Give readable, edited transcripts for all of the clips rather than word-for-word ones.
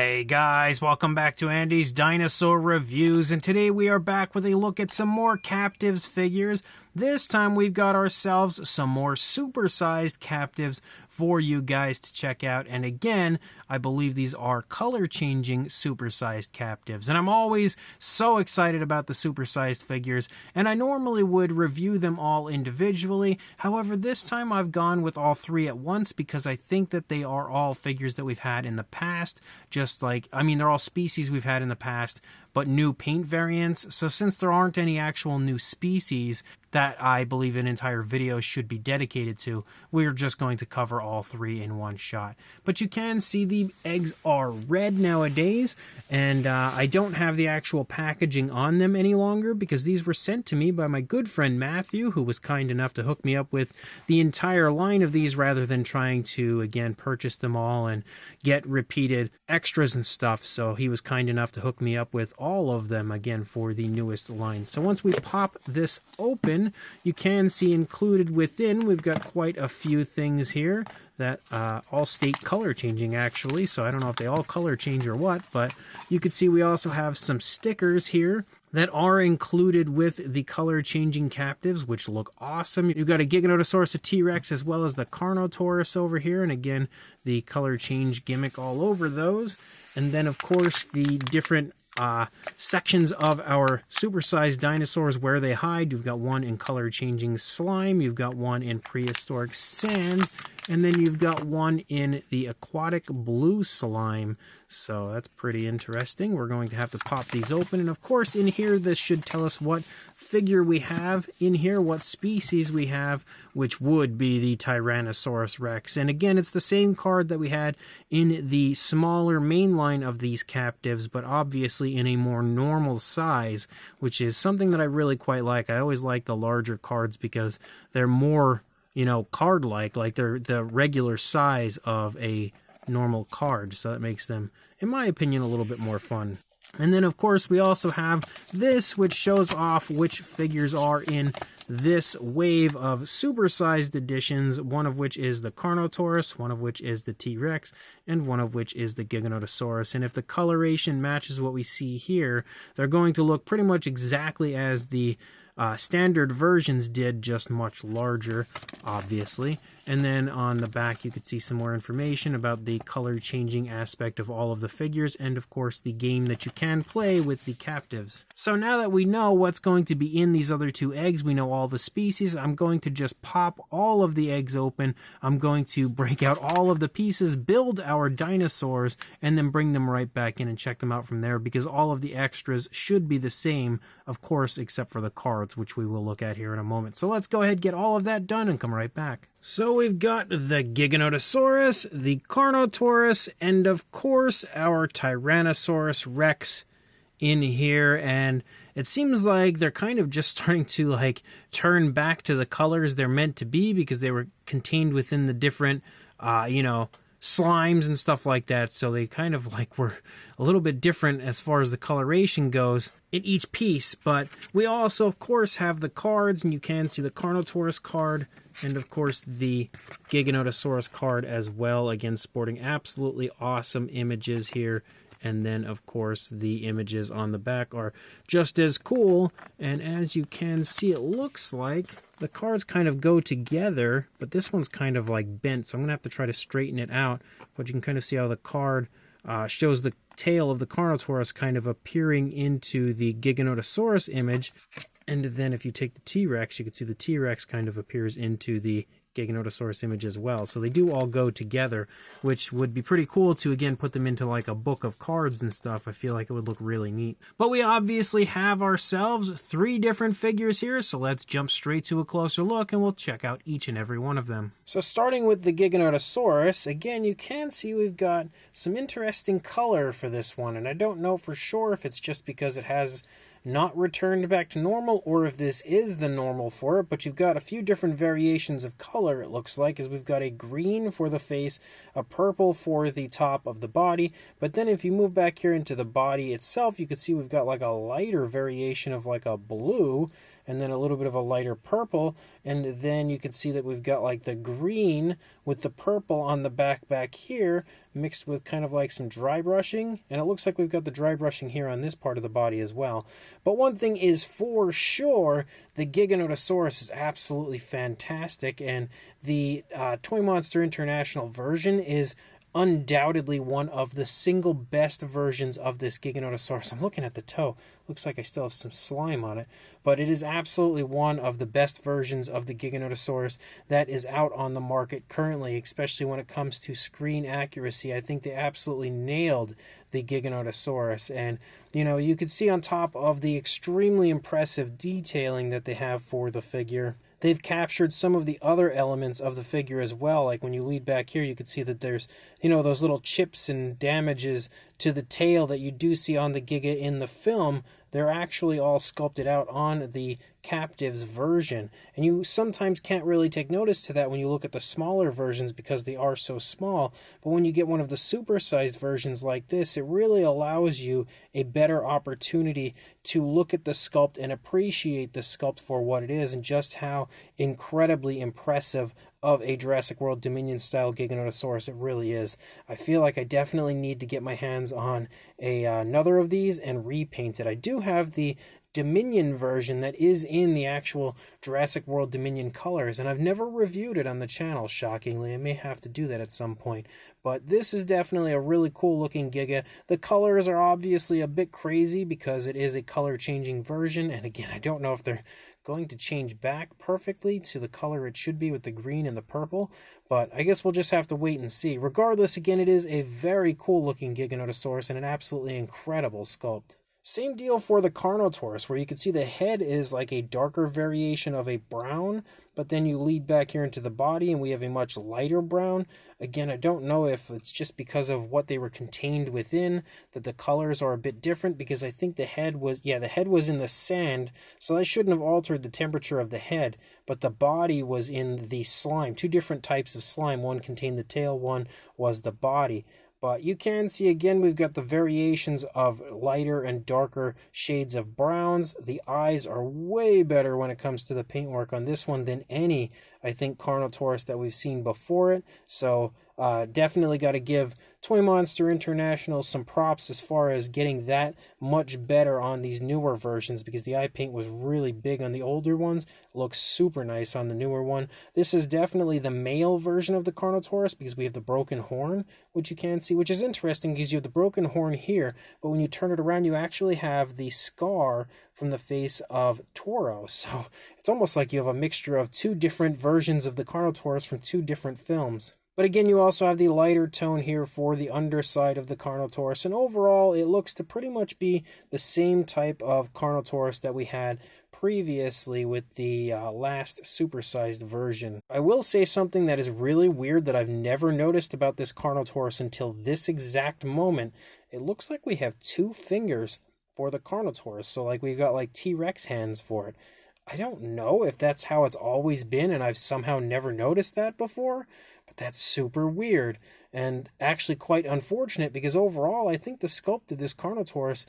Hey guys, welcome back to Andy's Dinosaur Reviews, and today we are back with a look at some more Captivz figures. This time we've got ourselves some more supersized Captivz for you guys to check out, and again, I believe these are color-changing supersized Captivz, and I'm always so excited about the supersized figures, and I normally would review them all individually. However, this time I've gone with all three at once because I think that they are all figures that we've had in the past, just like, I mean, they're all species we've had in the past, but new paint variants. So since there aren't any actual new species that I believe an entire video should be dedicated to, we're just going to cover all three in one shot. But you can see the eggs are red nowadays, and I don't have the actual packaging on them any longer because these were sent to me by my good friend Matthew, who was kind enough to hook me up with the entire line of these rather than trying to, again, purchase them all and get repeated extras and stuff. So he was kind enough to hook me up with all of them again for the newest line. So once we pop this open, you can see included within we've got quite a few things here that all state color changing actually, so I don't know if they all color change or what, but you can see we also have some stickers here that are included with the color changing Captivz, which look awesome. You've got a Giganotosaurus, a T-Rex, as well as the Carnotaurus over here, and again the color change gimmick all over those. And then of course the different sections of our supersized dinosaurs where they hide. You've got one in color changing slime, you've got one in prehistoric sand, and then you've got one in the aquatic blue slime. So that's pretty interesting. We're going to have to pop these open, and of course in here this should tell us what figure we have in here, what species we have, which would be the Tyrannosaurus Rex. And again, it's the same card that we had in the smaller main line of these Captivz, but obviously in a more normal size, which is something that I really quite like. I always like the larger cards because they're more, you know, card-like, like they're the regular size of a normal card, so that makes them, in my opinion, a little bit more fun. And then of course we also have this, which shows off which figures are in this wave of supersized editions, one of which is the Carnotaurus, one of which is the T-Rex, and one of which is the Giganotosaurus. And if the coloration matches what we see here, they're going to look pretty much exactly as the standard versions did, just much larger, obviously. And then on the back you could see some more information about the color changing aspect of all of the figures, and of course the game that you can play with the Captivz. So now that we know what's going to be in these other two eggs, we know all the species, I'm going to just pop all of the eggs open. I'm going to break out all of the pieces, build our dinosaurs, and then bring them right back in and check them out from there, because all of the extras should be the same, of course, except for the cards, which we will look at here in a moment. So let's go ahead and get all of that done and come right back. So we've got the Giganotosaurus, the Carnotaurus, and of course our Tyrannosaurus Rex in here, and it seems like they're kind of just starting to like turn back to the colors they're meant to be because they were contained within the different you know, slimes and stuff like that, so they kind of like were a little bit different as far as the coloration goes in each piece. But we also of course have the cards, and you can see the Carnotaurus card and of course the Giganotosaurus card as well, again sporting absolutely awesome images here. And then of course the images on the back are just as cool, and as you can see it looks like the cards kind of go together, but this one's kind of like bent, so I'm gonna have to try to straighten it out. But you can kind of see how the card shows the tail of the Carnotaurus kind of appearing into the Giganotosaurus image, and then if you take the T-Rex, you can see the T-Rex kind of appears into the Giganotosaurus image as well. So they do all go together, which would be pretty cool to, again, put them into like a book of cards and stuff. I feel like it would look really neat. But we obviously have ourselves three different figures here, so let's jump straight to a closer look and we'll check out each and every one of them. So starting with the Giganotosaurus, again, you can see we've got some interesting color for this one, and I don't know for sure if it's just because it has not returned back to normal or if this is the normal for it, but you've got a few different variations of color, it looks like, as we've got a green for the face, a purple for the top of the body, but then if you move back here into the body itself, you can see we've got like a lighter variation of like a blue, and then a little bit of a lighter purple, and then you can see that we've got like the green with the purple on the back here, mixed with kind of like some dry brushing, and it looks like we've got the dry brushing here on this part of the body as well. But one thing is for sure, the Giganotosaurus is absolutely fantastic, and the Toy Monster International version is undoubtedly one of the single best versions of this Giganotosaurus. I'm looking at the toe. Looks like I still have some slime on it. But it is absolutely one of the best versions of the Giganotosaurus that is out on the market currently, especially when it comes to screen accuracy. I think they absolutely nailed the Giganotosaurus. And, you know, you could see on top of the extremely impressive detailing that they have for the figure, they've captured some of the other elements of the figure as well. Like when you lead back here, you can see that there's, you know, those little chips and damages to the tail that you do see on the Giga in the film. They're actually all sculpted out on the Captivz version. And you sometimes can't really take notice to that when you look at the smaller versions because they are so small. But when you get one of the supersized versions like this, it really allows you a better opportunity to look at the sculpt and appreciate the sculpt for what it is and just how incredibly impressive of a Jurassic World Dominion style Giganotosaurus it really is. I feel like I definitely need to get my hands on another of these and repaint it. I do have the Dominion version that is in the actual Jurassic World Dominion colors, and I've never reviewed it on the channel, shockingly. I may have to do that at some point, but this is definitely a really cool looking Giga. The colors are obviously a bit crazy because it is a color changing version, and again, I don't know if they're going to change back perfectly to the color it should be with the green and the purple, but I guess we'll just have to wait and see. Regardless, again, it is a very cool looking Giganotosaurus and an absolutely incredible sculpt. Same deal for the Carnotaurus, where you can see the head is like a darker variation of a brown, but then you lead back here into the body and we have a much lighter brown. Again, I don't know if it's just because of what they were contained within that the colors are a bit different, because I think the head was in the sand, so that shouldn't have altered the temperature of the head, but the body was in the slime. Two different types of slime. One contained the tail, one was the body. But you can see, again, we've got the variations of lighter and darker shades of browns. The eyes are way better when it comes to the paintwork on this one than any, I think, Carnotaurus that we've seen before it. So definitely got to give Toy Monster International some props as far as getting that much better on these newer versions, because the eye paint was really big on the older ones. Looks super nice on the newer one. This is definitely the male version of the Carnotaurus because we have the broken horn, which you can see, which is interesting because you have the broken horn here, but when you turn it around, you actually have the scar from the face of Toro. So it's almost like you have a mixture of two different versions of the Carnotaurus from two different films. But again, you also have the lighter tone here for the underside of the Carnotaurus, and overall it looks to pretty much be the same type of Carnotaurus that we had previously with the last supersized version. I will say something that is really weird that I've never noticed about this Carnotaurus until this exact moment. It looks like we have two fingers for the Carnotaurus, so like we've got like T-Rex hands for it. I don't know if that's how it's always been and I've somehow never noticed that before, but that's super weird and actually quite unfortunate, because overall I think the sculpt of this Carnotaurus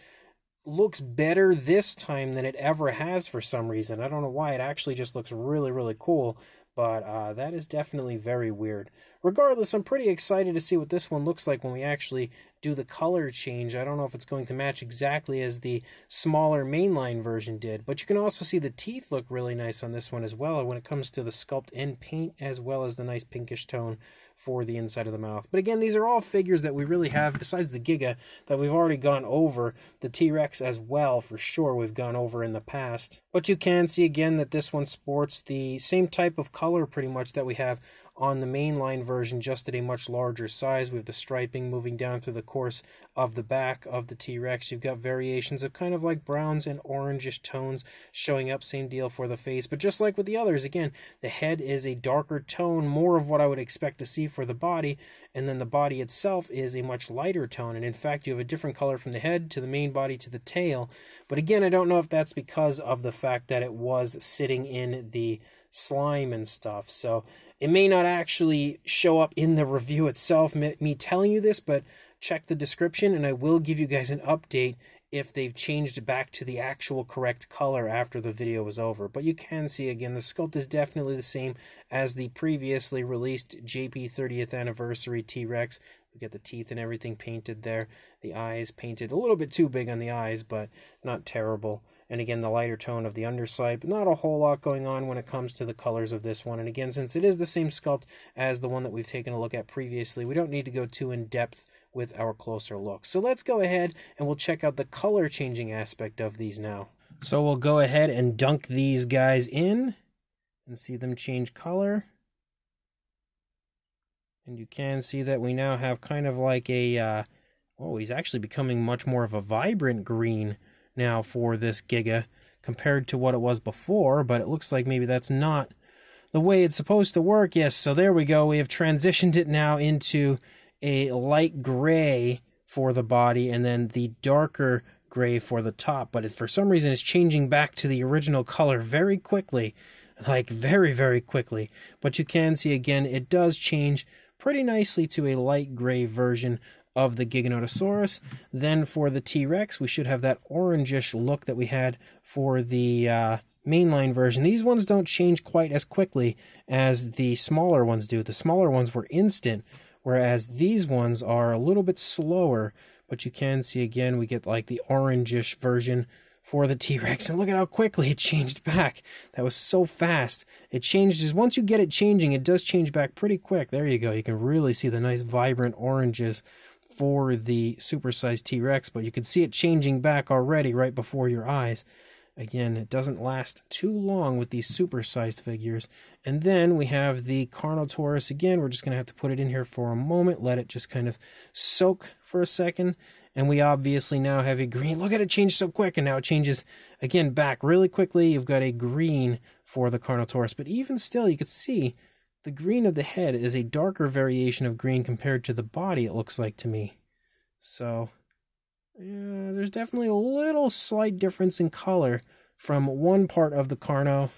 looks better this time than it ever has for some reason. I don't know why. It actually just looks really, really cool, but that is definitely very weird. Regardless, I'm pretty excited to see what this one looks like when we actually do the color change. I don't know if it's going to match exactly as the smaller mainline version did, but you can also see the teeth look really nice on this one as well when it comes to the sculpt and paint, as well as the nice pinkish tone for the inside of the mouth. But again, these are all figures that we really have, besides the Giga, that we've already gone over. The T-Rex as well, for sure, we've gone over in the past. But you can see again that this one sports the same type of color pretty much that we have on the mainline version, just at a much larger size. We have the striping moving down through the course of the back of the T-Rex. You've got variations of kind of like browns and orangish tones showing up. Same deal for the face, but just like with the others, again, the head is a darker tone, more of what I would expect to see for the body, and then the body itself is a much lighter tone. And in fact, you have a different color from the head to the main body to the tail. But again, I don't know if that's because of the fact that it was sitting in the slime and stuff, so it may not actually show up in the review itself, me telling you this, but check the description and I will give you guys an update if they've changed back to the actual correct color after the video was over. But you can see, again, the sculpt is definitely the same as the previously released JP 30th Anniversary T-Rex. We get the teeth and everything painted there. The eyes painted a little bit too big on the eyes, but not terrible. And again, the lighter tone of the underside, but not a whole lot going on when it comes to the colors of this one. And again, since it is the same sculpt as the one that we've taken a look at previously, we don't need to go too in depth with our closer look. So let's go ahead and we'll check out the color changing aspect of these now. So we'll go ahead and dunk these guys in and see them change color. And you can see that we now have kind of like a, oh, he's actually becoming much more of a vibrant green now for this Giga compared to what it was before, but it looks like maybe that's not the way it's supposed to work. Yes, so there we go. We have transitioned it now into a light gray for the body and then the darker gray for the top, but for some reason it's changing back to the original color very quickly, like very, very quickly. But you can see again, it does change pretty nicely to a light gray version of the Giganotosaurus. Then for the T-Rex, we should have that orangish look that we had for the mainline version. These ones don't change quite as quickly as the smaller ones do. The smaller ones were instant, whereas these ones are a little bit slower. But you can see again, we get like the orangish version for the T-Rex, and look at how quickly it changed back. That was so fast. It changes, once you get it changing, it does change back pretty quick. There you go. You can really see the nice vibrant oranges for the supersized T-Rex, but you can see it changing back already right before your eyes. Again, it doesn't last too long with these supersized figures. And then we have the Carnotaurus again. We're just going to have to put it in here for a moment, let it just kind of soak for a second. And we obviously now have a green. Look at it change so quick, and now it changes again back really quickly. You've got a green for the Carnotaurus, but even still, you can see the green of the head is a darker variation of green compared to the body, it looks like to me. So, yeah, there's definitely a little slight difference in color from one part of the Carno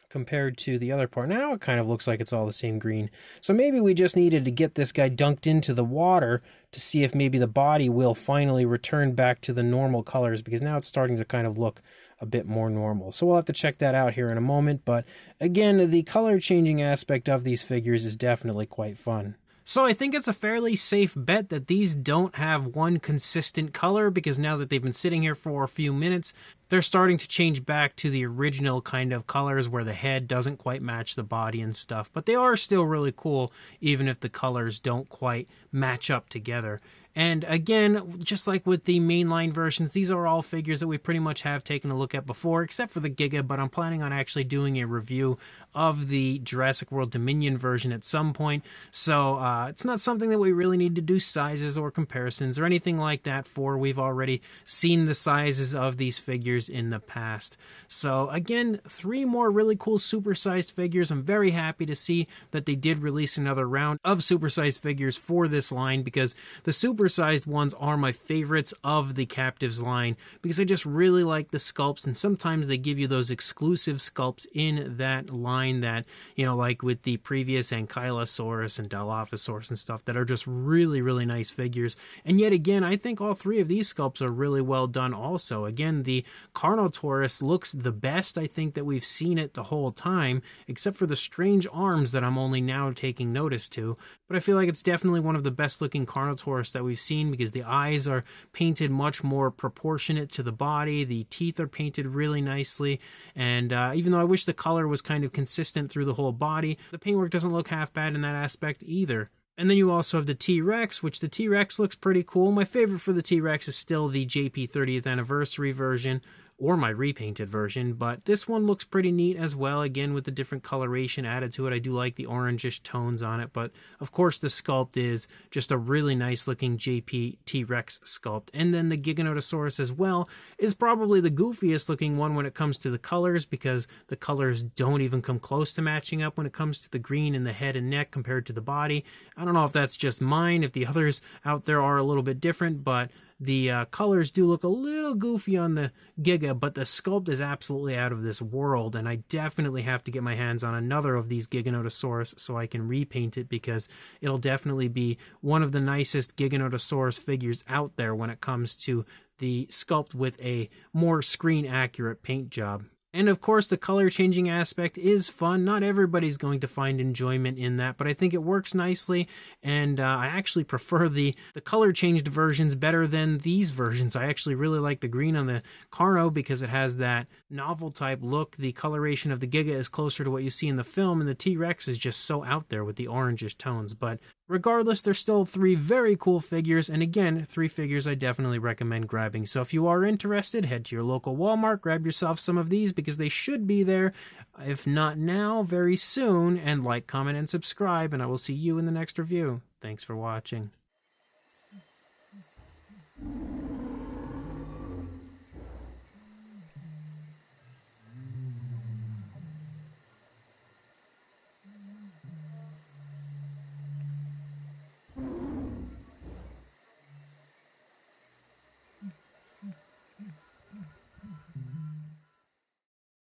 compared to the other part. Now it kind of looks like it's all the same green. So maybe we just needed to get this guy dunked into the water to see if maybe the body will finally return back to the normal colors, because now it's starting to kind of look a bit more normal. So we'll have to check that out here in a moment. But again, the color changing aspect of these figures is definitely quite fun. So I think it's a fairly safe bet that these don't have one consistent color, because now that they've been sitting here for a few minutes, they're starting to change back to the original kind of colors where the head doesn't quite match the body and stuff. But they are still really cool, even if the colors don't quite match up together. And again, just like with the mainline versions, these are all figures that we pretty much have taken a look at before, except for the Giga, but I'm planning on actually doing a review of the Jurassic World Dominion version at some point. So it's not something that we really need to do sizes or comparisons or anything like that for. We've already seen the sizes of these figures in the past. So again, 3 more really cool supersized figures. I'm very happy to see that they did release another round of supersized figures for this line, because the supersized ones are my favorites of the Captivz line, because I just really like the sculpts, and sometimes they give you those exclusive sculpts in that line that, you know, like with the previous Ankylosaurus and Dilophosaurus and stuff, that are just really, really nice figures. And yet again, I think all 3 of these sculpts are really well done also. Again, the Carnotaurus looks the best, I think, that we've seen it the whole time, except for the strange arms that I'm only now taking notice to. But I feel like it's definitely one of the best looking Carnotaurus that we've seen, because the eyes are painted much more proportionate to the body. The teeth are painted really nicely. And even though I wish the color was kind of consistent through the whole body, the paintwork doesn't look half bad in that aspect either. And then you also have the T-Rex, which the T-Rex looks pretty cool. My favorite for the T-Rex is still the JP 30th Anniversary version, or my repainted version, but this one looks pretty neat as well, again with the different coloration added to it. I do like the orangish tones on it, but of course the sculpt is just a really nice looking JP T-Rex sculpt. And then the Giganotosaurus as well is probably the goofiest looking one when it comes to the colors, because the colors don't even come close to matching up when it comes to the green in the head and neck compared to the body. I don't know if that's just mine, if the others out there are a little bit different, but the colors do look a little goofy on the Giga, but the sculpt is absolutely out of this world, and I definitely have to get my hands on another of these Giganotosaurus so I can repaint it, because it'll definitely be one of the nicest Giganotosaurus figures out there when it comes to the sculpt with a more screen accurate paint job. And of course, the color changing aspect is fun. Not everybody's going to find enjoyment in that, but I think it works nicely. And I actually prefer the color changed versions better than these versions. I actually really like the green on the Carno because it has that novel type look. The coloration of the Giga is closer to what you see in the film, and the T-Rex is just so out there with the orangish tones. But regardless, they're still 3 very cool figures, and again, 3 figures I definitely recommend grabbing. So if you are interested, head to your local Walmart, grab yourself some of these because they should be there, if not now, very soon, and like, comment, and subscribe, and I will see you in the next review. Thanks for watching.